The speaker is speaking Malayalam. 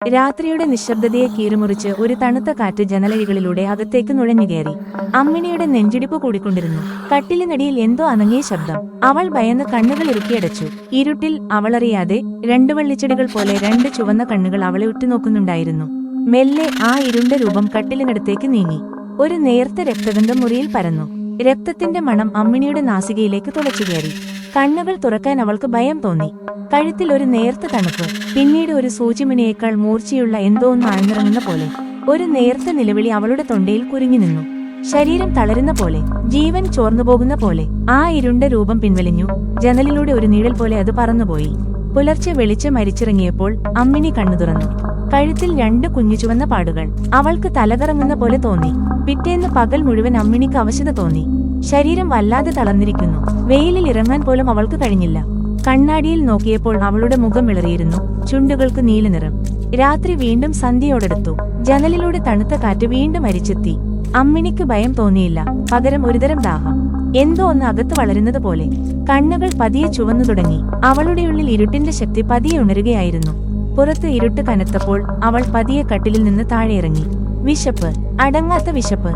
രാത്രിയുടെ നിശബ്ദതയെ കീറിമുറിച്ച് ഒരു തണുത്ത കാറ്റ് ജനലഴികളിലൂടെ അകത്തേക്ക് നുഴഞ്ഞുകയറി. അമ്മിണിയുടെ നെഞ്ചിടിപ്പ് കൂടിക്കൊണ്ടിരുന്നു. കട്ടിലിനടിയിൽ എന്തോ അനങ്ങിയ ശബ്ദം. അവൾ ഭയന്ന് കണ്ണുകൾ ഇറുക്കിയടച്ചു. ഇരുട്ടിൽ അവളറിയാതെ രണ്ട് വള്ളിച്ചെടികൾ പോലെ രണ്ട് ചുവന്ന കണ്ണുകൾ അവളെ ഉറ്റുനോക്കുന്നുണ്ടായിരുന്നു. മെല്ലെ ആ ഇരുണ്ട രൂപം കട്ടിലിനടുത്തേക്ക് നീങ്ങി. ഒരു നേർത്ത രക്തഗന്ധം മുറിയിൽ പരന്നു. രക്തത്തിന്റെ മണം അമ്മിണിയുടെ നാസികയിലേക്ക് തുളച്ചുകയറി. കണ്ണുകൾ തുറക്കാൻ അവൾക്ക് ഭയം തോന്നി. കഴുത്തിൽ ഒരു നേർത്ത തണുപ്പ്, പിന്നീട് ഒരു സൂചിമുനയേക്കാൾ മൂർച്ചയുള്ള എന്തോ ഒന്ന് ആഴ്ന്നിറങ്ങുന്ന പോലെ. ഒരു നേർത്ത നിലവിളി അവളുടെ തൊണ്ടയിൽ കുരുങ്ങി നിന്നു. ശരീരം തളരുന്ന പോലെ, ജീവൻ ചോർന്നുപോകുന്ന പോലെ. ആ ഇരുണ്ട രൂപം പിൻവലിഞ്ഞു. ജനലിലൂടെ ഒരു നീഴൽ പോലെ അത് പറന്നുപോയി. പുലർച്ചെ വെളിച്ചം അരിച്ചിറങ്ങിയപ്പോൾ അമ്മിണി കണ്ണു തുറന്നു. കഴുത്തിൽ രണ്ട് കുഞ്ഞു ചുവന്ന പാടുകൾ. അവൾക്ക് തലകറങ്ങുന്ന പോലെ തോന്നി. പിറ്റേന്ന് പകൽ മുഴുവൻ അമ്മിണിക്ക് അവശത തോന്നി. ശരീരം വല്ലാതെ തളർന്നിരിക്കുന്നു. വെയിലിൽ ഇറങ്ങാൻ പോലും അവൾക്ക് കഴിഞ്ഞില്ല. കണ്ണാടിയിൽ നോക്കിയപ്പോൾ അവളുടെ മുഖം വിളറിയിരുന്നു. ചുണ്ടുകൾക്ക് നീലനിറം. രാത്രി വീണ്ടും സന്ധ്യയോടടുത്തു. ജനലിലൂടെ തണുത്ത കാറ്റ് വീണ്ടും അരിച്ചെത്തി. അമ്മിണിക്ക് ഭയം തോന്നിയില്ല, പകരം ഒരുതരം ദാഹം. എന്തോ ഒന്ന് അകത്ത് വളരുന്നത് പോലെ. കണ്ണുകൾ പതിയെ ചുവന്നു തുടങ്ങി. അവളുടെ ഉള്ളിൽ ഇരുട്ടിന്റെ ശക്തി പതിയെ ഉണരുകയായിരുന്നു. പുറത്ത് ഇരുട്ട് കനത്തപ്പോൾ അവൾ പതിയെ കട്ടിലിൽ നിന്ന് താഴെയിറങ്ങി. വിശപ്പ്, അടങ്ങാത്ത വിശപ്പ്.